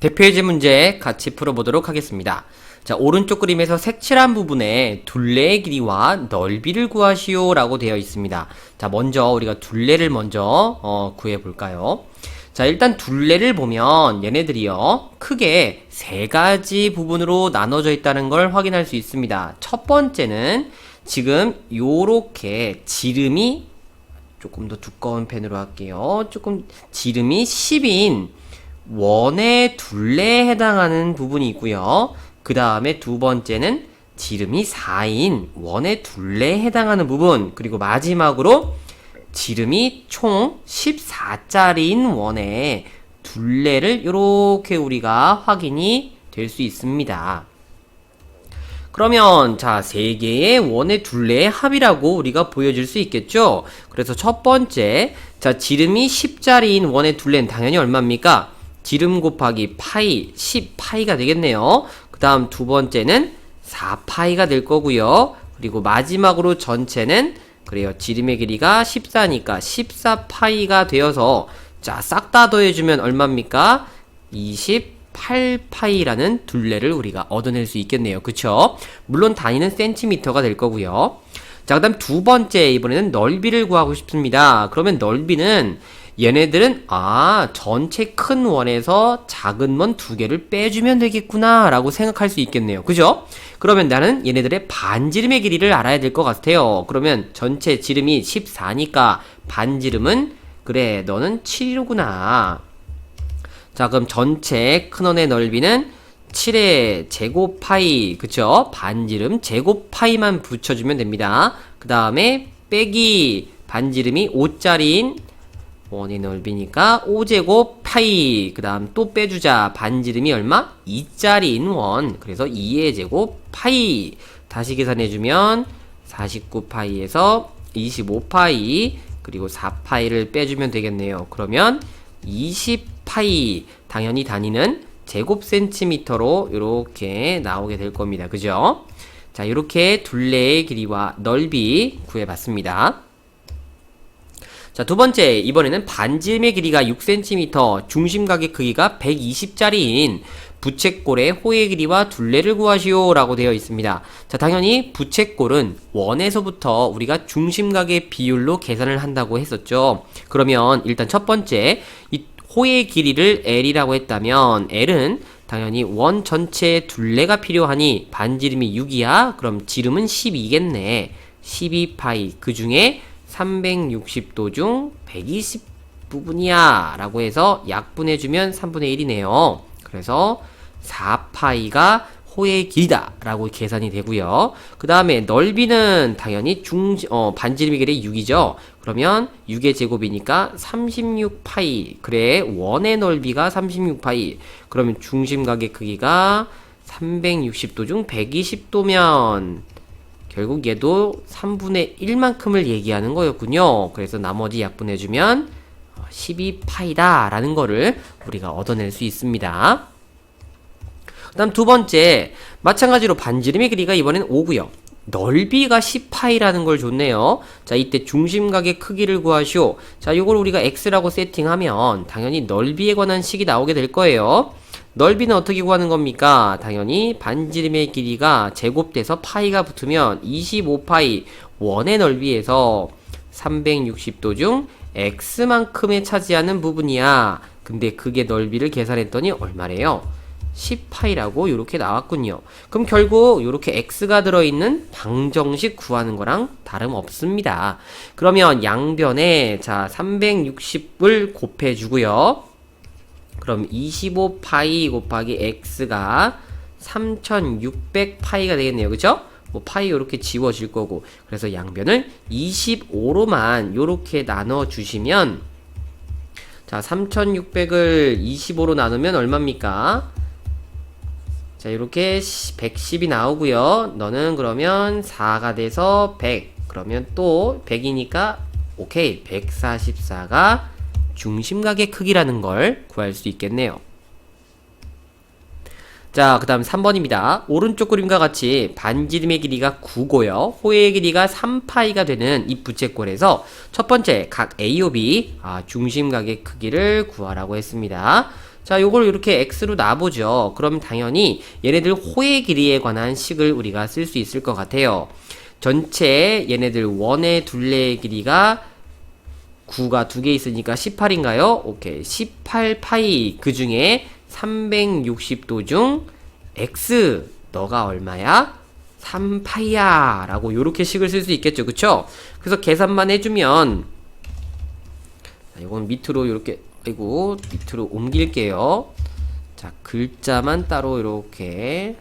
대표예제 문제 같이 풀어보도록 하겠습니다. 자, 오른쪽 그림에서 색칠한 부분에 둘레의 길이와 넓이를 구하시오 라고 되어 있습니다. 자, 먼저 우리가 둘레를 먼저 구해볼까요? 자, 일단 둘레를 보면 얘네들이요 크게 세 가지 부분으로 나눠져 있다는 걸 확인할 수 있습니다. 첫 번째는 지금 요렇게 지름이 조금 더 두꺼운 펜으로 할게요. 조금 지름이 10인 원의 둘레에 해당하는 부분이 있고요. 그 다음에 두 번째는 지름이 4인 원의 둘레에 해당하는 부분, 그리고 마지막으로 지름이 총 14짜리인 원의 둘레를 이렇게 우리가 확인이 될 수 있습니다. 그러면 자, 세 개의 원의 둘레의 합이라고 우리가 보여줄 수 있겠죠? 그래서 첫 번째, 자, 지름이 10짜리인 원의 둘레는 당연히 얼마입니까? 지름 곱하기 파이, 10파이가 되겠네요. 그 다음 두 번째는 4파이가 될 거고요. 그리고 마지막으로 전체는 그래요. 지름의 길이가 14니까 14파이가 되어서 자, 싹 다 더해주면 얼마입니까? 28파이라는 둘레를 우리가 얻어낼 수 있겠네요. 그쵸? 물론 단위는 센티미터가 될 거고요. 자, 그 다음 두 번째, 이번에는 넓이를 구하고 싶습니다. 그러면 넓이는 얘네들은 전체 큰 원에서 작은 원 두 개를 빼주면 되겠구나 라고 생각할 수 있겠네요. 그죠? 그러면 나는 얘네들의 반지름의 길이를 알아야 될 것 같아요. 그러면 전체 지름이 14니까 반지름은 그래 너는 7이구나. 자, 그럼 전체 큰 원의 넓이는 7의 제곱 파이, 그쵸? 반지름 제곱 파이만 붙여주면 됩니다. 그 다음에 빼기 반지름이 5짜리인 원의 넓이니까 5제곱 파이, 그 다음 또 빼주자. 반지름이 얼마? 2짜리인 원, 그래서 2의 제곱 파이. 다시 계산해주면 49파이에서 25파이, 그리고 4파이를 빼주면 되겠네요. 그러면 20파이. 당연히 단위는 제곱 센티미터로 이렇게 나오게 될 겁니다. 그죠? 자, 이렇게 둘레의 길이와 넓이 구해봤습니다. 자, 두 번째, 이번에는 반지름의 길이가 6cm, 중심각의 크기가 120짜리인 부채꼴의 호의 길이와 둘레를 구하시오 라고 되어 있습니다. 자, 당연히 부채꼴은 원에서부터 우리가 중심각의 비율로 계산을 한다고 했었죠. 그러면 일단 첫 번째, 이 호의 길이를 L이라고 했다면 L은 당연히 원 전체의 둘레가 필요하니 반지름이 6이야. 그럼 지름은 12겠네. 12파이. 그 중에 360도 중 120 부분이야 라고 해서 약분해주면 3분의 1이네요. 그래서 4파이가 호의 길이다 라고 계산이 되고요. 그 다음에 넓이는 당연히 반지름의 길이 6이죠. 그러면 6의 제곱이니까 36파이. 그래, 원의 넓이가 36파이. 그러면 중심각의 크기가 360도 중 120도면 결국 얘도 3분의 1만큼을 얘기하는 거였군요. 그래서 나머지 약분해주면 12파이다 라는 거를 우리가 얻어낼 수 있습니다. 그 다음 두 번째, 마찬가지로 반지름의 길이가 이번엔 5고요. 넓이가 10파이라는 걸 줬네요. 자, 이때 중심각의 크기를 구하시오. 자, 이걸 우리가 x라고 세팅하면 당연히 넓이에 관한 식이 나오게 될 거예요. 넓이는 어떻게 구하는 겁니까? 당연히 반지름의 길이가 제곱돼서 파이가 붙으면 25파이, 원의 넓이에서 360도 중 x만큼에 차지하는 부분이야. 근데 그게 넓이를 계산했더니 얼마래요? 10파이라고 이렇게 나왔군요. 그럼 결국 이렇게 x가 들어있는 방정식 구하는 거랑 다름없습니다. 그러면 양변에 자 360을 곱해주고요. 그럼 25파이 곱하기 x가 3600파이가 되겠네요. 그쵸? 뭐 파이 이렇게 지워질 거고. 그래서 양변을 25로만 이렇게 나눠주시면 자 3600을 25로 나누면 얼마입니까? 자, 이렇게 110이 나오고요. 너는 그러면 4가 돼서 100. 그러면 또 100이니까 오케이. 144가 중심각의 크기라는 걸 구할 수 있겠네요. 자, 그 다음 3번입니다. 오른쪽 그림과 같이 반지름의 길이가 9고요. 호의 길이가 3파이가 되는 이 부채꼴에서 첫 번째 각 A, O, B 중심각의 크기를 구하라고 했습니다. 자, 요걸 이렇게 x로 놔보죠. 그럼 당연히 얘네들 호의 길이에 관한 식을 우리가 쓸 수 있을 것 같아요. 전체 얘네들 원의 둘레의 길이가 9가 두 개 있으니까 18인가요? 오케이. 18파이 그 중에 360도 중 x 너가 얼마야? 3파이야 라고 요렇게 식을 쓸 수 있겠죠. 그쵸? 그래서 계산만 해주면 자, 이건 밑으로 요렇게 아이고 밑으로 옮길게요. 자, 글자만 따로 이렇게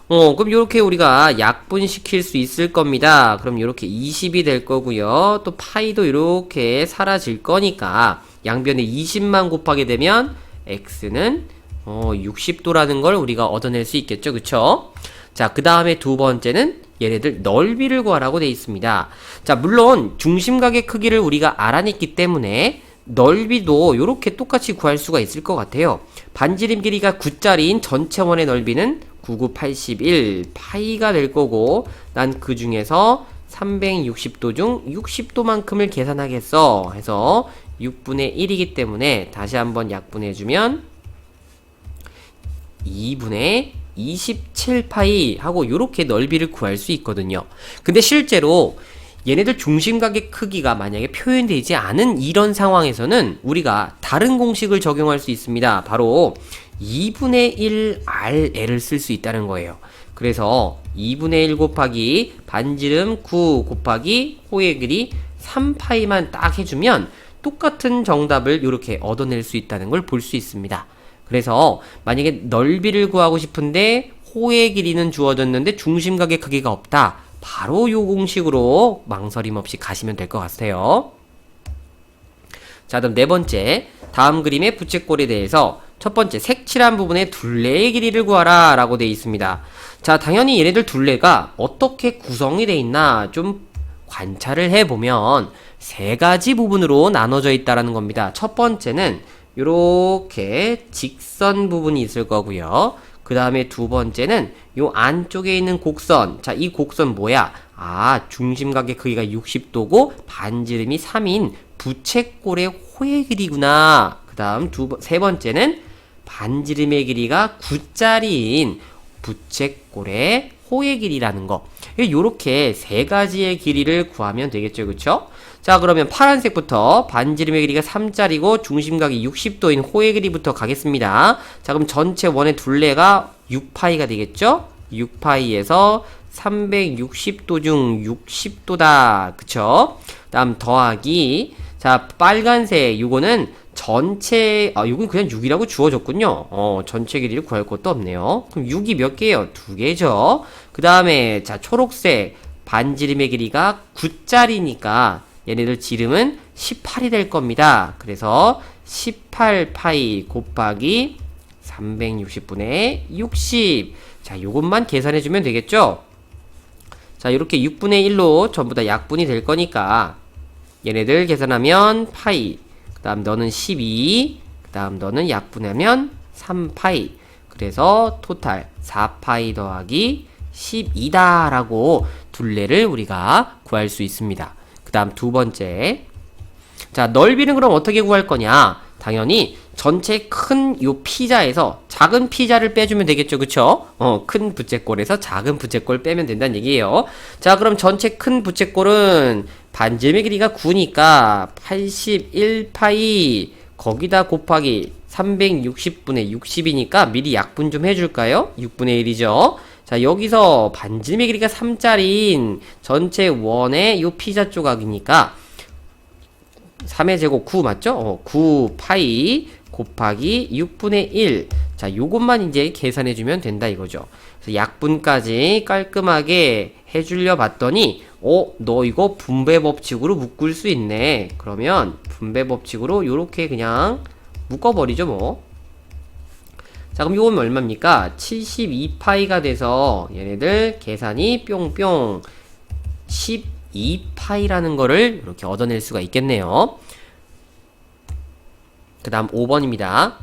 그럼 요렇게 우리가 약분시킬 수 있을 겁니다. 그럼 요렇게 20이 될 거고요. 또 파이도 요렇게 사라질 거니까 양변에 20만 곱하게 되면 x는 60도라는 걸 우리가 얻어낼 수 있겠죠. 그쵸? 자, 그 다음에 두 번째는 얘네들 넓이를 구하라고 되어 있습니다. 자, 물론 중심각의 크기를 우리가 알아냈기 때문에 넓이도 이렇게 똑같이 구할 수가 있을 것 같아요. 반지름 길이가 9짜리인 전체 원의 넓이는 9981 파이가 될 거고 난 그 중에서 360도 중 60도만큼을 계산하겠어 해서 6분의 1이기 때문에 다시 한번 약분해주면 2분의 27파이 하고 요렇게 넓이를 구할 수 있거든요. 근데 실제로 얘네들 중심각의 크기가 만약에 표현되지 않은 이런 상황에서는 우리가 다른 공식을 적용할 수 있습니다. 바로 2분의 1 RL을 쓸 수 있다는 거예요. 그래서 2분의 1 곱하기 반지름 9 곱하기 호의 길이 3파이만 딱 해주면 똑같은 정답을 이렇게 얻어낼 수 있다는 걸 볼 수 있습니다. 그래서 만약에 넓이를 구하고 싶은데 호의 길이는 주어졌는데 중심각의 크기가 없다. 바로 요 공식으로 망설임 없이 가시면 될 것 같아요. 자, 그럼 네 번째 다음 그림의 부채꼴에 대해서 첫 번째 색칠한 부분의 둘레의 길이를 구하라 라고 되어 있습니다. 자, 당연히 얘네들 둘레가 어떻게 구성이 되어 있나 좀 관찰을 해보면 세 가지 부분으로 나눠져 있다라는 겁니다. 첫 번째는 요렇게 직선 부분이 있을 거고요. 그 다음에 두 번째는 요 안쪽에 있는 곡선. 자, 이 곡선 뭐야? 아, 중심각의 크기가 60도고 반지름이 3인 부채꼴의 호의 길이구나. 그 다음 세 번째는 반지름의 길이가 9짜리인 부채꼴의 호의 길이라는 거. 요렇게 세 가지의 길이를 구하면 되겠죠. 그쵸? 자, 그러면 파란색부터 반지름의 길이가 3짜리고 중심각이 60도인 호의 길이부터 가겠습니다. 자, 그럼 전체 원의 둘레가 6파이가 되겠죠? 6파이에서 360도 중 60도다. 그쵸? 다음 더하기. 자, 빨간색 요거는 전체 요건 그냥 6이라고 주어졌군요. 전체 길이를 구할 것도 없네요. 그럼 6이 몇 개예요? 2개죠. 그 다음에 자, 초록색 반지름의 길이가 9짜리니까 얘네들 지름은 18이 될 겁니다. 그래서 18파이 곱하기 360분의 60. 자, 요것만 계산해주면 되겠죠? 자, 이렇게 6분의 1로 전부 다 약분이 될 거니까 얘네들 계산하면 파이, 그 다음 너는 12, 그 다음 너는 약분하면 3파이. 그래서 토탈 4파이 더하기 12다 라고 둘레를 우리가 구할 수 있습니다. 그 다음 두 번째. 자, 넓이는 그럼 어떻게 구할 거냐? 당연히 전체 큰 요 피자에서 작은 피자를 빼주면 되겠죠. 그쵸? 큰 부채꼴에서 작은 부채꼴 빼면 된다는 얘기예요. 자, 그럼 전체 큰 부채꼴은 반지름의 길이가 9니까 81파이 거기다 곱하기 360분의 60이니까 미리 약분 좀 해줄까요? 6분의 1이죠. 자, 여기서 반지름의 길이가 3짜리인 전체 원의 요 피자 조각이니까 3의 제곱 9 맞죠? 9파이 곱하기 6분의 1. 자, 요것만 이제 계산해주면 된다 이거죠. 그래서 약분까지 깔끔하게 해주려 봤더니 너 이거 분배 법칙으로 묶을 수 있네. 그러면 분배 법칙으로 요렇게 그냥 묶어버리죠 뭐. 자, 그럼 요건 얼마입니까? 72파이가 돼서 얘네들 계산이 뿅뿅 12파이라는 거를 이렇게 얻어낼 수가 있겠네요. 그 다음 5번입니다.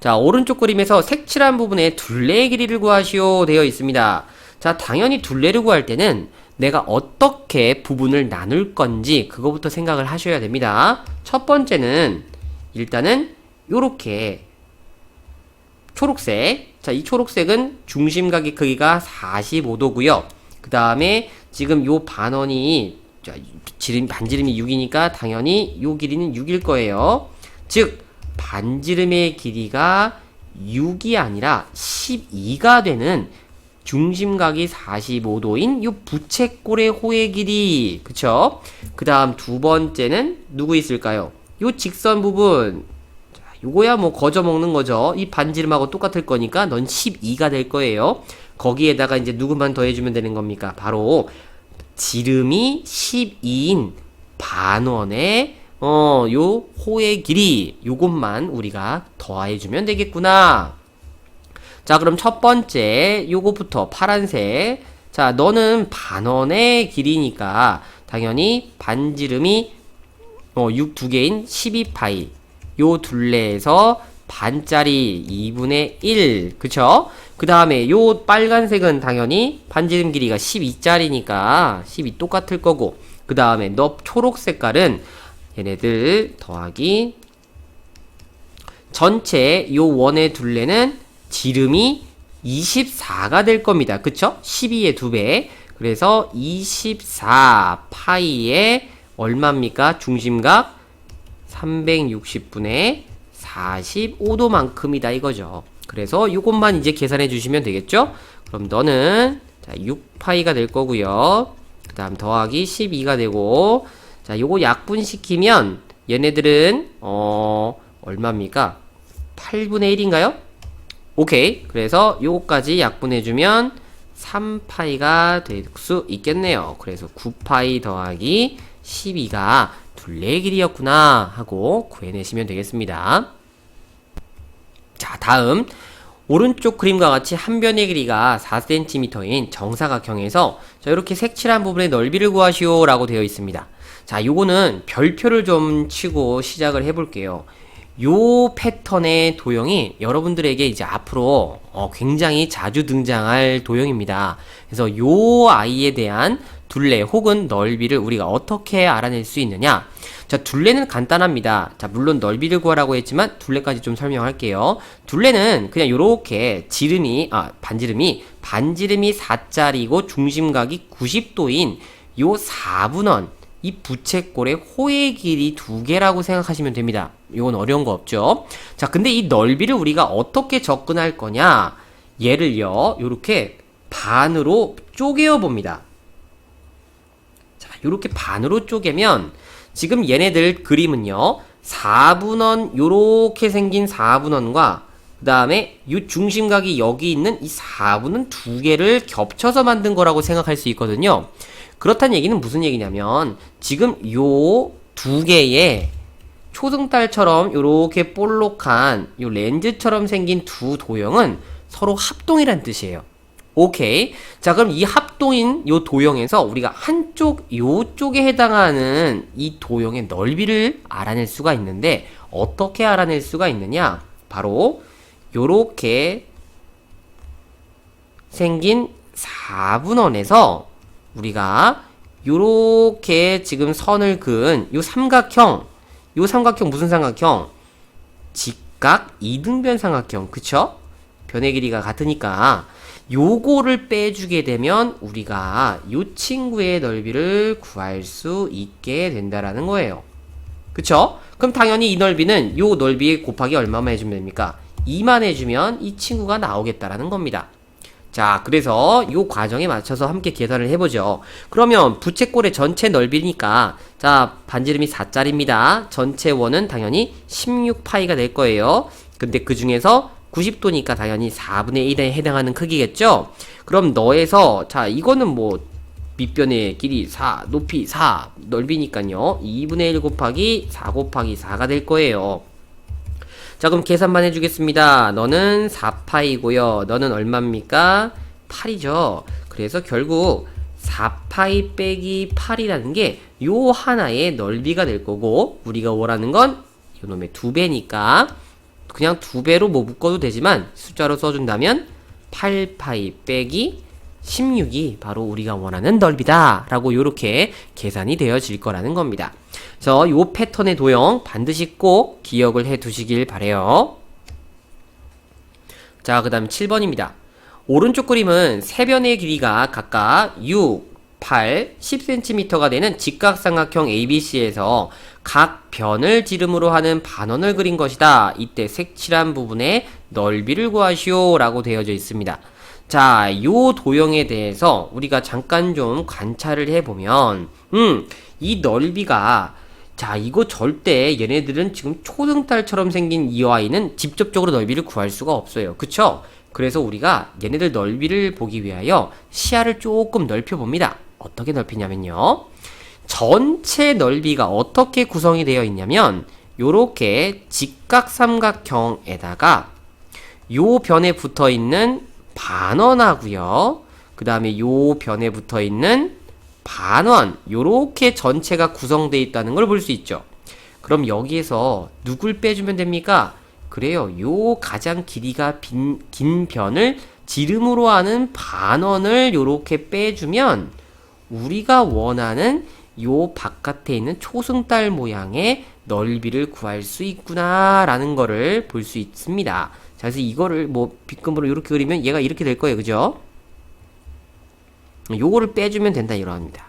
자, 오른쪽 그림에서 색칠한 부분에 둘레의 길이를 구하시오 되어 있습니다. 자, 당연히 둘레를 구할 때는 내가 어떻게 부분을 나눌 건지 그거부터 생각을 하셔야 됩니다. 첫 번째는 일단은 요렇게 초록색. 자, 이 초록색은 중심각의 크기가 45도고요. 그 다음에 지금 요 반원이 반지름이 6이니까 당연히 요 길이는 6일 거예요. 즉 반지름의 길이가 6이 아니라 12가 되는 중심각이 45도인 요 부채꼴의 호의 길이. 그쵸? 그 다음 두 번째는 누구 있을까요? 요 직선 부분. 자, 요거야 뭐 거저 먹는 거죠. 이 반지름하고 똑같을 거니까 넌 12가 될 거예요. 거기에다가 이제 누구만 더해주면 되는 겁니까? 바로 지름이 12인 반원의 요 호의 길이, 요것만 우리가 더해주면 되겠구나. 자, 그럼 첫 번째 요거부터 파란색. 자, 너는 반원의 길이니까 당연히 반지름이 6 두 개인 12파이. 요 둘레에서 반짜리 2분의 1. 그쵸? 그 다음에 요 빨간색은 당연히 반지름 길이가 12짜리니까 12 똑같을 거고, 그 다음에 너 초록 색깔은 얘네들 더하기 전체 요 원의 둘레는 지름이 24가 될 겁니다. 그쵸? 12의 2배. 그래서 24 파이에 얼마입니까? 중심각 360분의 45도만큼이다 이거죠. 그래서 요것만 이제 계산해 주시면 되겠죠? 그럼 너는 자 6파이가 될 거고요. 그 다음 더하기 12가 되고, 자 요거 약분시키면 얘네들은 얼마입니까? 8분의 1인가요? 오케이. 그래서 요거까지 약분해주면 3파이가 될 수 있겠네요. 그래서 9파이 더하기 12가 둘레의 길이였구나 하고 구해내시면 되겠습니다. 자, 다음 오른쪽 그림과 같이 한 변의 길이가 4cm인 정사각형에서 자, 이렇게 색칠한 부분의 넓이를 구하시오 라고 되어 있습니다. 자, 요거는 별표를 좀 치고 시작을 해볼게요. 요 패턴의 도형이 여러분들에게 이제 앞으로 굉장히 자주 등장할 도형입니다. 그래서 요 아이에 대한 둘레 혹은 넓이를 우리가 어떻게 알아낼 수 있느냐? 자, 둘레는 간단합니다. 자, 물론 넓이를 구하라고 했지만 둘레까지 좀 설명할게요. 둘레는 그냥 요렇게 반지름이 4짜리고 중심각이 90도인 요 4분원 이 부채꼴의 호의 길이 2개라고 생각하시면 됩니다. 이건 어려운 거 없죠? 자, 근데 이 넓이를 우리가 어떻게 접근할 거냐? 얘를요, 요렇게 반으로 쪼개어 봅니다. 자, 요렇게 반으로 쪼개면 지금 얘네들 그림은요, 4분원, 요렇게 생긴 4분원과 그 다음에 이 중심각이 여기 있는 이 4분원 2개를 겹쳐서 만든 거라고 생각할 수 있거든요. 그렇다는 얘기는 무슨 얘기냐면 지금 요 2개의 초승달처럼 요렇게 볼록한 요 렌즈처럼 생긴 두 도형은 서로 합동이란 뜻이에요. 오케이. 자, 그럼 이 합동인 요 도형에서 우리가 요쪽에 해당하는 이 도형의 넓이를 알아낼 수가 있는데 어떻게 알아낼 수가 있느냐? 바로 요렇게 생긴 4분원에서 우리가 요렇게 지금 선을 그은 요 삼각형 무슨 삼각형? 직각 이등변 삼각형. 그쵸? 변의 길이가 같으니까 요거를 빼주게 되면 우리가 요 친구의 넓이를 구할 수 있게 된다라는 거예요. 그쵸? 그럼 당연히 이 넓이는 요 넓이 곱하기 얼마만 해주면 됩니까? 2만 해주면 이 친구가 나오겠다라는 겁니다. 자, 그래서 요 과정에 맞춰서 함께 계산을 해보죠. 그러면 부채꼴의 전체 넓이니까 자, 반지름이 4짜리입니다. 전체 원은 당연히 16파이가 될 거예요. 근데 그 중에서 90도니까 당연히 4분의 1에 해당하는 크기겠죠? 그럼 너에서 자, 이거는 뭐 밑변의 길이 4, 높이 4, 넓이니까요. 2분의 1 곱하기 4 곱하기 4가 될 거예요. 자, 그럼 계산만 해주겠습니다. 너는 4파이고요. 너는 얼마입니까? 8이죠. 그래서 결국 4파이 빼기 8이라는 게 요 하나의 넓이가 될 거고, 우리가 원하는 건 요놈의 2배니까 그냥 2배로 뭐 묶어도 되지만 숫자로 써준다면 8파이 빼기 16이 바로 우리가 원하는 넓이다 라고 이렇게 계산이 되어질 거라는 겁니다. 그래서 이 패턴의 도형 반드시 꼭 기억을 해 두시길 바래요. 자, 그 다음 7번입니다. 오른쪽 그림은 세 변의 길이가 각각 6, 8, 10cm가 되는 직각삼각형 ABC에서 각 변을 지름으로 하는 반원을 그린 것이다. 이때 색칠한 부분의 넓이를 구하시오 라고 되어져 있습니다. 자, 요 도형에 대해서 우리가 잠깐 좀 관찰을 해보면 이 넓이가 자, 이거 절대 얘네들은 지금 초승달처럼 생긴 이 아이는 직접적으로 넓이를 구할 수가 없어요. 그쵸? 그래서 우리가 얘네들 넓이를 보기 위하여 시야를 조금 넓혀봅니다. 어떻게 넓히냐면요. 전체 넓이가 어떻게 구성이 되어 있냐면 요렇게 직각삼각형에다가 요 변에 붙어있는 반원하고요. 그 다음에 요 변에 붙어있는 반원, 요렇게 전체가 구성되어 있다는 걸 볼 수 있죠. 그럼 여기에서 누굴 빼주면 됩니까? 그래요. 요 가장 길이가 긴 변을 지름으로 하는 반원을 요렇게 빼주면 우리가 원하는 요 바깥에 있는 초승달 모양의 넓이를 구할 수 있구나 라는 거를 볼 수 있습니다. 자, 그래서 이거를 뭐 빗금으로 이렇게 그리면 얘가 이렇게 될 거예요. 그죠? 요거를 빼주면 된다 이러합니다.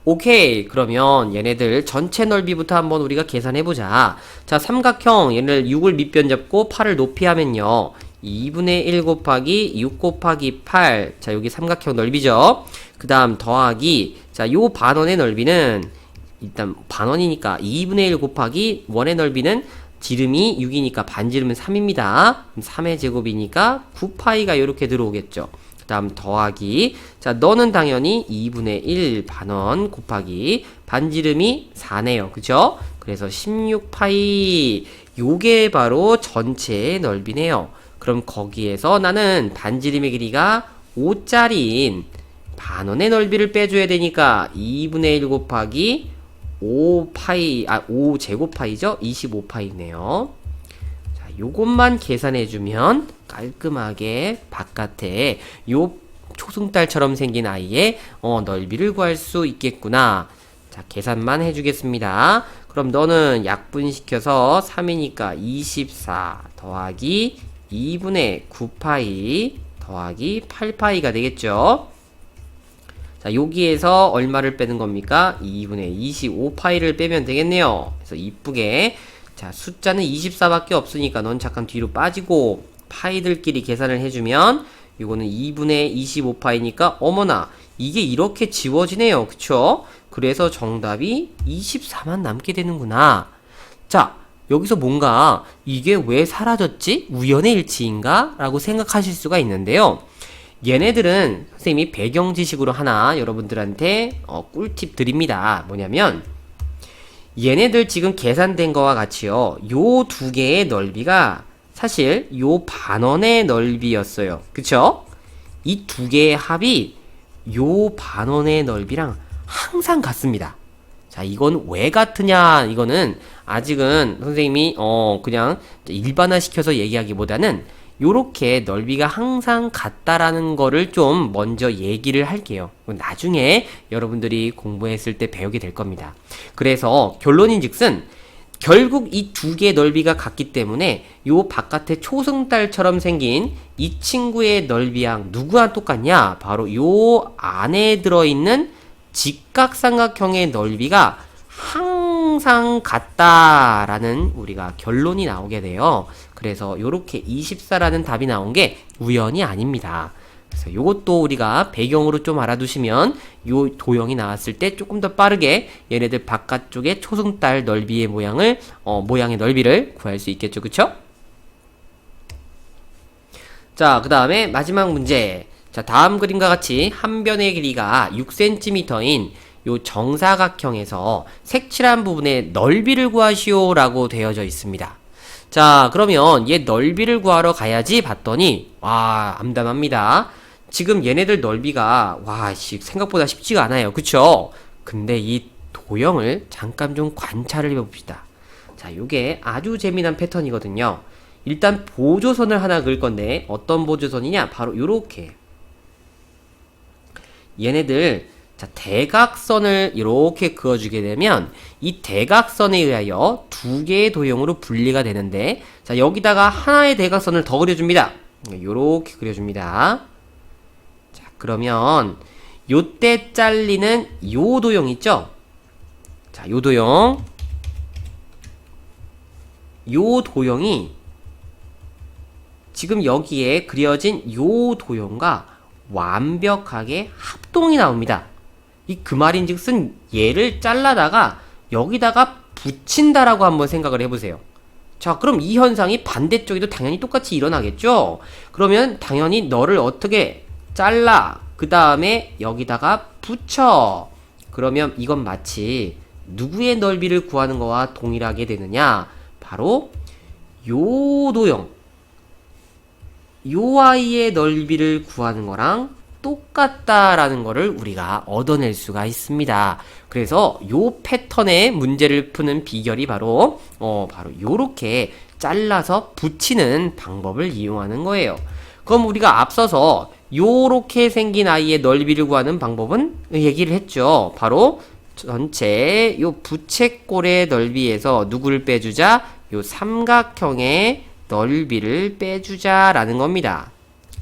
오케이. 그러면 얘네들 전체 넓이부터 한번 우리가 계산해보자. 자, 삼각형 얘네들 6을 밑변 잡고 8을 높이 하면요 2분의 1 곱하기 6 곱하기 8. 자, 여기 삼각형 넓이죠. 그 다음 더하기 자, 요 반원의 넓이는 일단 반원이니까 2분의 1 곱하기 원의 넓이는 지름이 6이니까 반지름은 3입니다. 3의 제곱이니까 9파이가 이렇게 들어오겠죠. 그 다음 더하기 자, 너는 당연히 2분의 1 반원 곱하기 반지름이 4네요. 그죠? 그래서 16파이 요게 바로 전체의 넓이네요. 그럼 거기에서 나는 반지름의 길이가 5짜리인 반원의 넓이를 빼줘야 되니까 2분의 1 곱하기 5파이, 5제곱파이죠? 25파이네요. 자, 요것만 계산해주면 깔끔하게 바깥에 요 초승달처럼 생긴 아이의 넓이를 구할 수 있겠구나. 자, 계산만 해주겠습니다. 그럼 너는 약분시켜서 3이니까 24 더하기 2분의 9파이 더하기 8파이가 되겠죠. 자, 여기에서 얼마를 빼는 겁니까? 2분의 25파이를 빼면 되겠네요. 그래서 이쁘게 자, 숫자는 24밖에 없으니까 넌 잠깐 뒤로 빠지고 파이들끼리 계산을 해주면 이거는 2분의 25파이니까 어머나 이게 이렇게 지워지네요. 그쵸? 그래서 정답이 24만 남게 되는구나. 자, 여기서 뭔가 이게 왜 사라졌지? 우연의 일치인가? 라고 생각하실 수가 있는데요. 얘네들은 선생님이 배경 지식으로 하나 여러분들한테 꿀팁 드립니다. 뭐냐면 얘네들 지금 계산된 거와 같이요. 요 두 개의 넓이가 사실 요 반원의 넓이였어요. 그쵸? 이 두 개의 합이 요 반원의 넓이랑 항상 같습니다. 자, 이건 왜 같으냐? 이거는 아직은 선생님이 그냥 일반화 시켜서 얘기하기보다는 요렇게 넓이가 항상 같다라는 거를 좀 먼저 얘기를 할게요. 나중에 여러분들이 공부했을 때 배우게 될 겁니다. 그래서 결론인즉슨 결국 이 두 개의 넓이가 같기 때문에 요 바깥에 초승달처럼 생긴 이 친구의 넓이랑 누구랑 똑같냐? 바로 요 안에 들어있는 직각삼각형의 넓이가 항상 같다라는 우리가 결론이 나오게 돼요. 그래서 요렇게 24라는 답이 나온 게 우연이 아닙니다. 그래서 요것도 우리가 배경으로 좀 알아두시면 요 도형이 나왔을 때 조금 더 빠르게 얘네들 바깥쪽에 초승달 넓이의 모양의 넓이를 구할 수 있겠죠. 그쵸? 자, 그 다음에 마지막 문제. 자, 다음 그림과 같이 한 변의 길이가 6cm인 요 정사각형에서 색칠한 부분의 넓이를 구하시오 라고 되어져 있습니다. 자, 그러면 얘 넓이를 구하러 가야지 봤더니 와, 암담합니다. 지금 얘네들 넓이가 생각보다 쉽지가 않아요. 그쵸? 근데 이 도형을 잠깐 좀 관찰을 해봅시다. 자, 요게 아주 재미난 패턴이거든요. 일단 보조선을 하나 그을 건데 어떤 보조선이냐? 바로 요렇게 얘네들 자, 대각선을 이렇게 그어주게 되면 이 대각선에 의하여 두 개의 도형으로 분리가 되는데 자, 여기다가 하나의 대각선을 더 그려줍니다. 요렇게 그려줍니다. 자, 그러면 요때 잘리는 요 도형 있죠? 자, 요 도형. 요 도형이 지금 여기에 그려진 요 도형과 완벽하게 합동이 나옵니다. 그 말인즉슨 얘를 잘라다가 여기다가 붙인다라고 한번 생각을 해보세요. 자, 그럼 이 현상이 반대쪽에도 당연히 똑같이 일어나겠죠? 그러면 당연히 너를 어떻게 잘라, 그 다음에 여기다가 붙여. 그러면 이건 마치 누구의 넓이를 구하는 거와 동일하게 되느냐? 바로 요 도형, 요 아이의 넓이를 구하는 거랑 똑같다라는 거를 우리가 얻어낼 수가 있습니다. 그래서 요 패턴의 문제를 푸는 비결이 바로 요렇게 잘라서 붙이는 방법을 이용하는 거예요. 그럼 우리가 앞서서 요렇게 생긴 아이의 넓이를 구하는 방법은 얘기를 했죠. 바로 전체 요 부채꼴의 넓이에서 누구를 빼주자? 요 삼각형의 넓이를 빼주자라는 겁니다.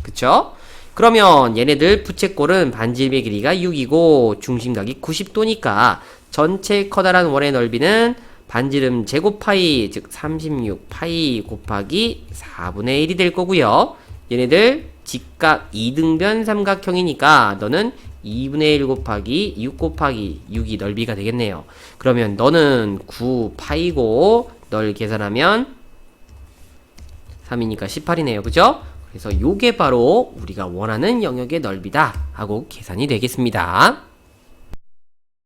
그쵸? 그러면 얘네들 부채꼴은 반지름의 길이가 6이고 중심각이 90도니까 전체 커다란 원의 넓이는 반지름 제곱 파이, 즉 36 파이 곱하기 4분의 1이 될 거고요. 얘네들 직각 2등변 삼각형이니까 너는 2분의 1 곱하기 6 곱하기 6이 넓이가 되겠네요. 그러면 너는 9 파이고 널 계산하면 3이니까 18이네요. 그죠? 그래서 요게 바로 우리가 원하는 영역의 넓이다 하고 계산이 되겠습니다.